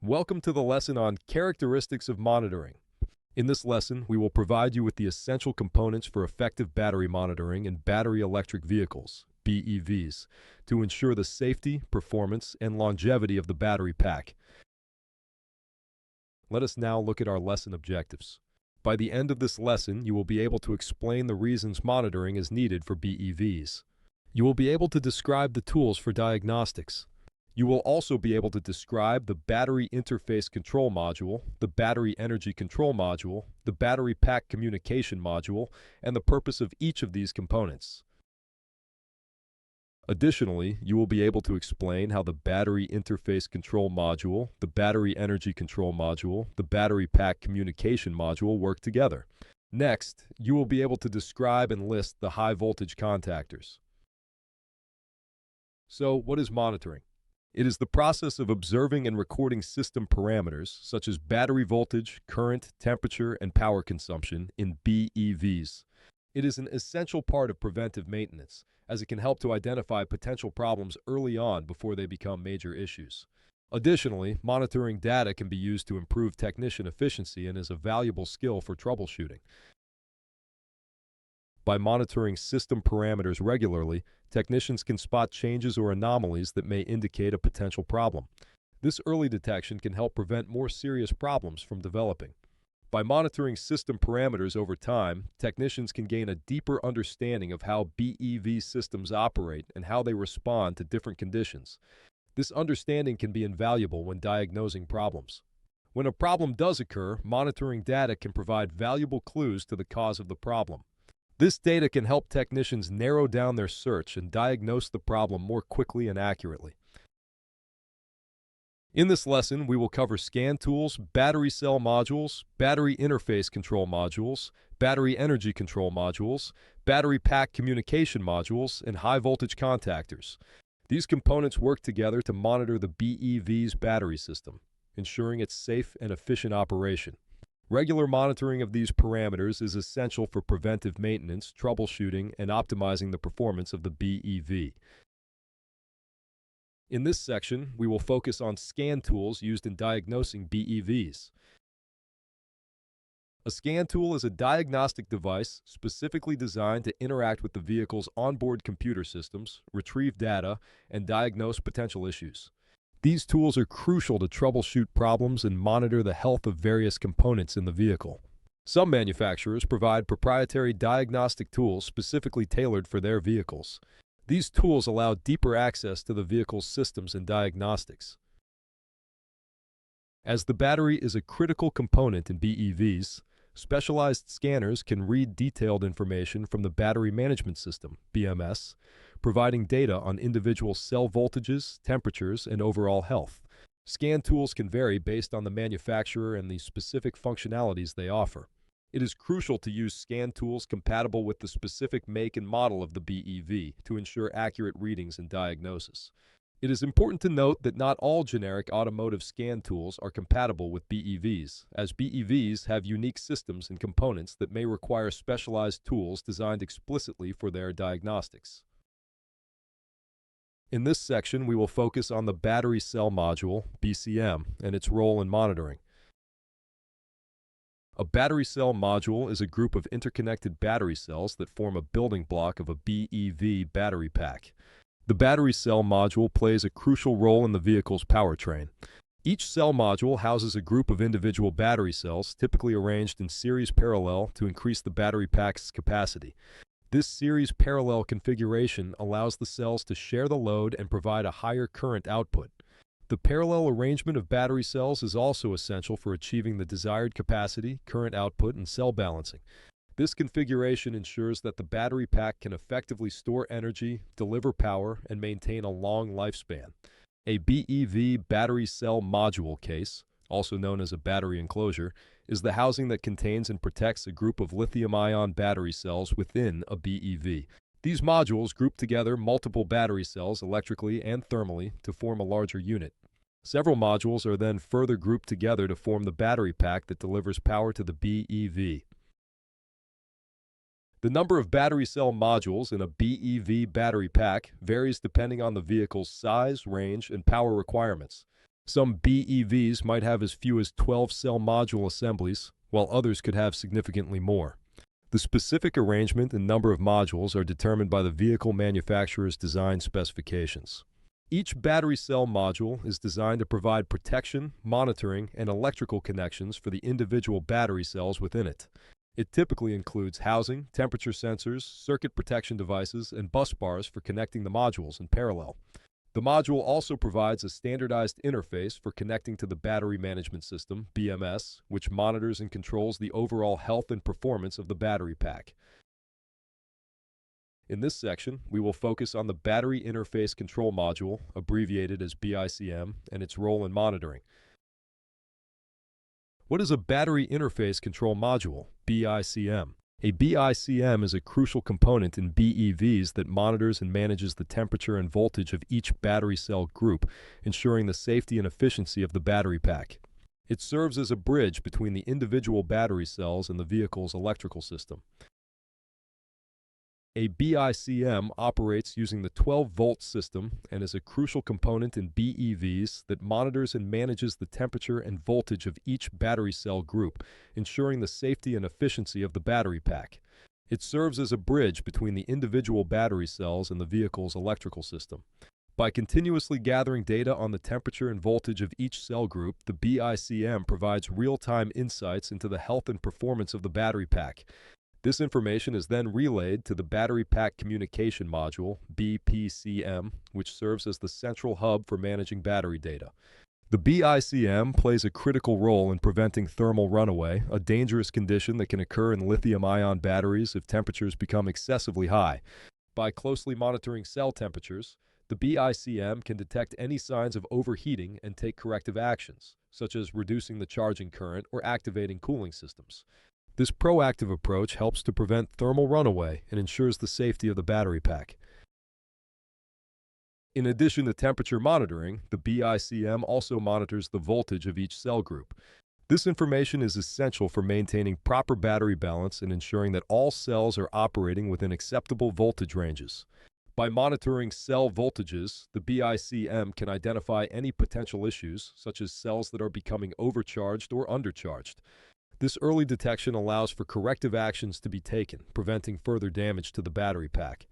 Welcome to the lesson on characteristics of monitoring. In this lesson, we will provide you with the essential components for effective battery monitoring in battery electric vehicles, BEVs, to ensure the safety, performance, and longevity of the battery pack. Let us now look at our lesson objectives. By the end of this lesson, you will be able to explain the reasons monitoring is needed for BEVs. You will be able to describe the tools for diagnostics. You will also be able to describe the battery interface control module, the battery energy control module, the battery pack communication module, and the purpose of each of these components. Additionally, you will be able to explain how the battery interface control module, the battery energy control module, the battery pack communication module work together. Next, you will be able to describe and list the high voltage contactors. So, what is monitoring? It is the process of observing and recording system parameters such as battery voltage, current, temperature, and power consumption in BEVs. It is an essential part of preventive maintenance, as it can help to identify potential problems early on before they become major issues. Additionally, monitoring data can be used to improve technician efficiency and is a valuable skill for troubleshooting. By monitoring system parameters regularly, technicians can spot changes or anomalies that may indicate a potential problem. This early detection can help prevent more serious problems from developing. By monitoring system parameters over time, technicians can gain a deeper understanding of how BEV systems operate and how they respond to different conditions. This understanding can be invaluable when diagnosing problems. When a problem does occur, monitoring data can provide valuable clues to the cause of the problem. This data can help technicians narrow down their search and diagnose the problem more quickly and accurately. In this lesson, we will cover scan tools, battery cell modules, battery interface control modules, battery energy control modules, battery pack communication modules, and high voltage contactors. These components work together to monitor the BEV's battery system, ensuring its safe and efficient operation. Regular monitoring of these parameters is essential for preventive maintenance, troubleshooting, and optimizing the performance of the BEV. In this section, we will focus on scan tools used in diagnosing BEVs. A scan tool is a diagnostic device specifically designed to interact with the vehicle's onboard computer systems, retrieve data, and diagnose potential issues. These tools are crucial to troubleshoot problems and monitor the health of various components in the vehicle. Some manufacturers provide proprietary diagnostic tools specifically tailored for their vehicles. These tools allow deeper access to the vehicle's systems and diagnostics. As the battery is a critical component in BEVs, specialized scanners can read detailed information from the battery management system, BMS, providing data on individual cell voltages, temperatures, and overall health. Scan tools can vary based on the manufacturer and the specific functionalities they offer. It is crucial to use scan tools compatible with the specific make and model of the BEV to ensure accurate readings and diagnosis. It is important to note that not all generic automotive scan tools are compatible with BEVs, as BEVs have unique systems and components that may require specialized tools designed explicitly for their diagnostics. In this section, we will focus on the battery cell module, BCM, and its role in monitoring. A battery cell module is a group of interconnected battery cells that form a building block of a BEV battery pack. The battery cell module plays a crucial role in the vehicle's powertrain. Each cell module houses a group of individual battery cells, typically arranged in series parallel to increase the battery pack's capacity. This series parallel configuration allows the cells to share the load and provide a higher current output. The parallel arrangement of battery cells is also essential for achieving the desired capacity, current output, and cell balancing. This configuration ensures that the battery pack can effectively store energy, deliver power, and maintain a long lifespan. A BEV battery cell module case, also known as a battery enclosure, is the housing that contains and protects a group of lithium-ion battery cells within a BEV. These modules group together multiple battery cells electrically and thermally to form a larger unit. Several modules are then further grouped together to form the battery pack that delivers power to the BEV. The number of battery cell modules in a BEV battery pack varies depending on the vehicle's size, range, and power requirements. Some BEVs might have as few as 12 cell module assemblies, while others could have significantly more. The specific arrangement and number of modules are determined by the vehicle manufacturer's design specifications. Each battery cell module is designed to provide protection, monitoring, and electrical connections for the individual battery cells within it. It typically includes housing, temperature sensors, circuit protection devices, and bus bars for connecting the modules in parallel. The module also provides a standardized interface for connecting to the Battery Management System, BMS, which monitors and controls the overall health and performance of the battery pack. In this section, we will focus on the Battery Interface Control Module, abbreviated as BICM, and its role in monitoring. What is a Battery Interface Control Module, BICM? A BICM is a crucial component in BEVs that monitors and manages the temperature and voltage of each battery cell group, ensuring the safety and efficiency of the battery pack. It serves as a bridge between the individual battery cells and the vehicle's electrical system. A BICM operates using the 12-volt system and is a crucial component in BEVs that monitors and manages the temperature and voltage of each battery cell group, ensuring the safety and efficiency of the battery pack. It serves as a bridge between the individual battery cells and the vehicle's electrical system. By continuously gathering data on the temperature and voltage of each cell group, the BICM provides real-time insights into the health and performance of the battery pack. This information is then relayed to the Battery Pack Communication Module, BPCM, which serves as the central hub for managing battery data. The BICM plays a critical role in preventing thermal runaway, a dangerous condition that can occur in lithium-ion batteries if temperatures become excessively high. By closely monitoring cell temperatures, the BICM can detect any signs of overheating and take corrective actions, such as reducing the charging current or activating cooling systems. This proactive approach helps to prevent thermal runaway and ensures the safety of the battery pack. In addition to temperature monitoring, the BICM also monitors the voltage of each cell group. This information is essential for maintaining proper battery balance and ensuring that all cells are operating within acceptable voltage ranges. By monitoring cell voltages, the BICM can identify any potential issues, such as cells that are becoming overcharged or undercharged. This early detection allows for corrective actions to be taken, preventing further damage to the battery pack.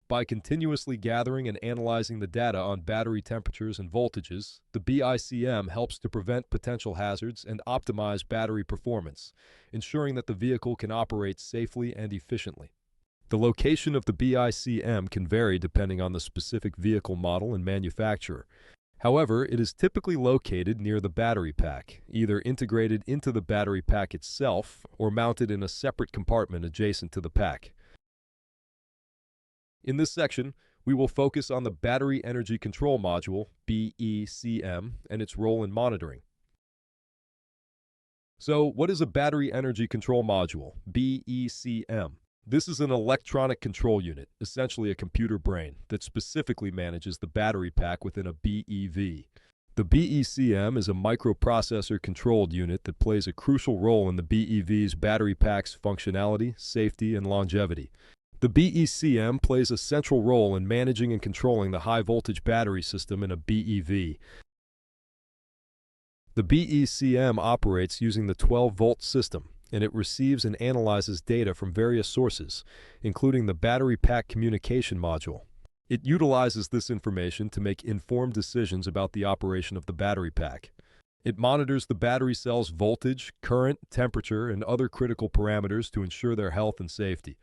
By continuously gathering and analyzing the data on battery temperatures and voltages, the BICM helps to prevent potential hazards and optimize battery performance, ensuring that the vehicle can operate safely and efficiently. The location of the BICM can vary depending on the specific vehicle model and manufacturer. However, it is typically located near the battery pack, either integrated into the battery pack itself or mounted in a separate compartment adjacent to the pack. In this section, we will focus on the Battery Energy Control Module, BECM, and its role in monitoring. So, what is a Battery Energy Control Module, BECM? This is an electronic control unit, essentially a computer brain, that specifically manages the battery pack within a BEV. The BECM is a microprocessor-controlled unit that plays a crucial role in the BEV's battery pack's functionality, safety, and longevity. The BECM plays a central role in managing and controlling the high-voltage battery system in a BEV. The BECM operates using the 12-volt system, and it receives and analyzes data from various sources, including the Battery Pack Communication Module. It utilizes this information to make informed decisions about the operation of the battery pack. It monitors the battery cell's voltage, current, temperature, and other critical parameters to ensure their health and safety.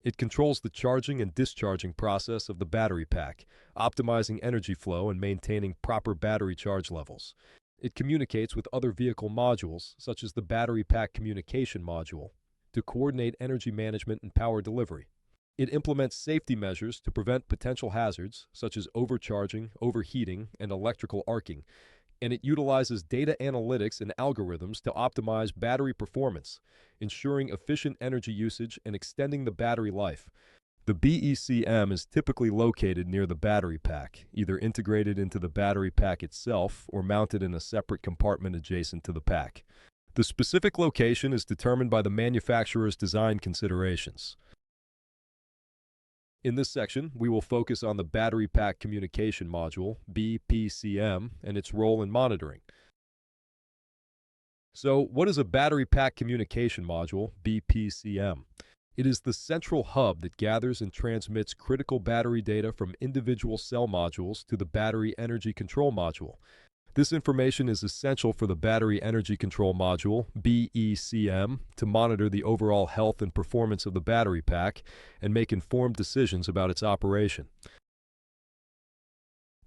It controls the charging and discharging process of the battery pack, optimizing energy flow and maintaining proper battery charge levels. It communicates with other vehicle modules, such as the Battery Pack Communication Module, to coordinate energy management and power delivery. It implements safety measures to prevent potential hazards, such as overcharging, overheating, and electrical arcing, and it utilizes data analytics and algorithms to optimize battery performance, ensuring efficient energy usage and extending the battery life. The BECM is typically located near the battery pack, either integrated into the battery pack itself or mounted in a separate compartment adjacent to the pack. The specific location is determined by the manufacturer's design considerations. In this section, we will focus on the Battery Pack Communication Module, BPCM, and its role in monitoring. So, what is a Battery Pack Communication Module, BPCM? It is the central hub that gathers and transmits critical battery data from individual cell modules to the Battery Energy Control Module. This information is essential for the Battery Energy Control Module, BECM, to monitor the overall health and performance of the battery pack and make informed decisions about its operation.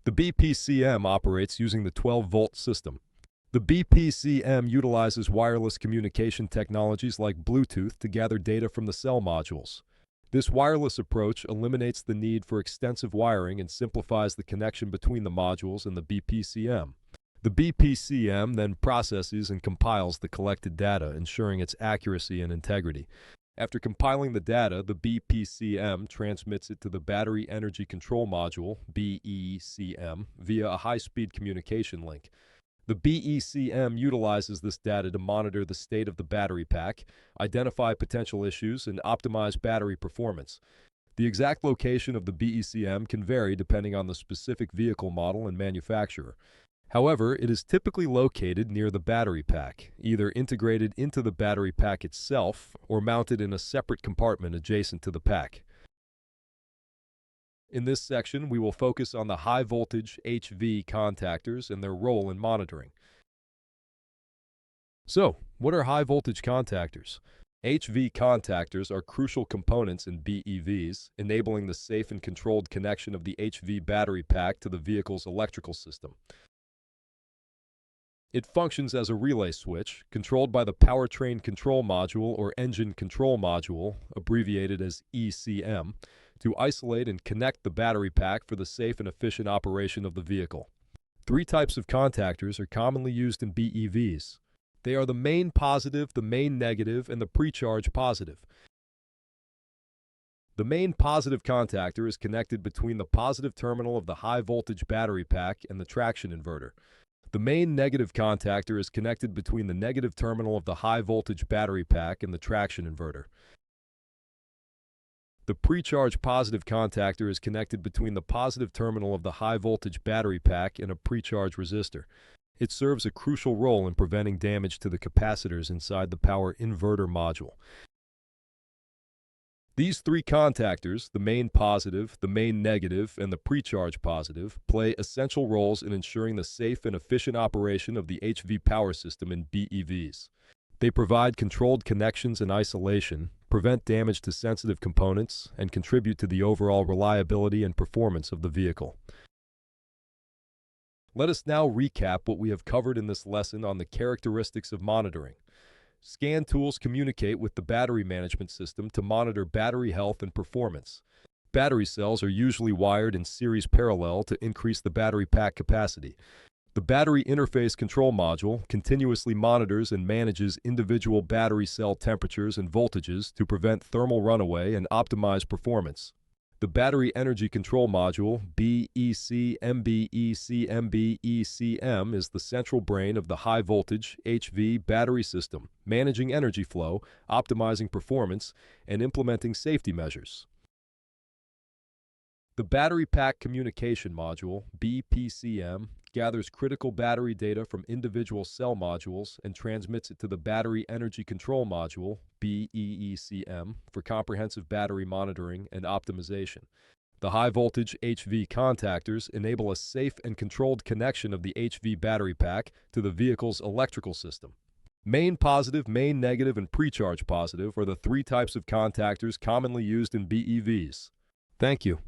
The BPCM operates using the 12-volt system. The BPCM utilizes wireless communication technologies like Bluetooth to gather data from the cell modules. This wireless approach eliminates the need for extensive wiring and simplifies the connection between the modules and the BPCM. The BPCM then processes and compiles the collected data, ensuring its accuracy and integrity. After compiling the data, the BPCM transmits it to the Battery Energy Control Module, BECM, via a high-speed communication link. The BECM utilizes this data to monitor the state of the battery pack, identify potential issues, and optimize battery performance. The exact location of the BECM can vary depending on the specific vehicle model and manufacturer. However, it is typically located near the battery pack, either integrated into the battery pack itself or mounted in a separate compartment adjacent to the pack. In this section, we will focus on the high-voltage HV contactors and their role in monitoring. So, what are high-voltage contactors? HV contactors are crucial components in BEVs, enabling the safe and controlled connection of the HV battery pack to the vehicle's electrical system. It functions as a relay switch, controlled by the Powertrain Control Module or Engine Control Module, abbreviated as ECM, to isolate and connect the battery pack for the safe and efficient operation of the vehicle. Three types of contactors are commonly used in BEVs. They are the main positive, the main negative, and the pre-charge positive. The main positive contactor is connected between the positive terminal of the high-voltage battery pack and the traction inverter. The main negative contactor is connected between the negative terminal of the high-voltage battery pack and the traction inverter. The pre-charge positive contactor is connected between the positive terminal of the high-voltage battery pack and a pre-charge resistor. It serves a crucial role in preventing damage to the capacitors inside the power inverter module. These three contactors, the main positive, the main negative, and the pre-charge positive, play essential roles in ensuring the safe and efficient operation of the HV power system in BEVs. They provide controlled connections and isolation, prevent damage to sensitive components, and contribute to the overall reliability and performance of the vehicle. Let us now recap what we have covered in this lesson on the characteristics of monitoring. Scan tools communicate with the battery management system to monitor battery health and performance. Battery cells are usually wired in series parallel to increase the battery pack capacity. The Battery Interface Control Module continuously monitors and manages individual battery cell temperatures and voltages to prevent thermal runaway and optimize performance. The Battery Energy Control Module, BECM is the central brain of the high-voltage HV battery system, managing energy flow, optimizing performance, and implementing safety measures. The Battery Pack Communication Module, BPCM, gathers critical battery data from individual cell modules and transmits it to the Battery Energy Control Module, BECM, for comprehensive battery monitoring and optimization. The high-voltage HV contactors enable a safe and controlled connection of the HV battery pack to the vehicle's electrical system. Main positive, main negative, and pre-charge positive are the three types of contactors commonly used in BEVs. Thank you.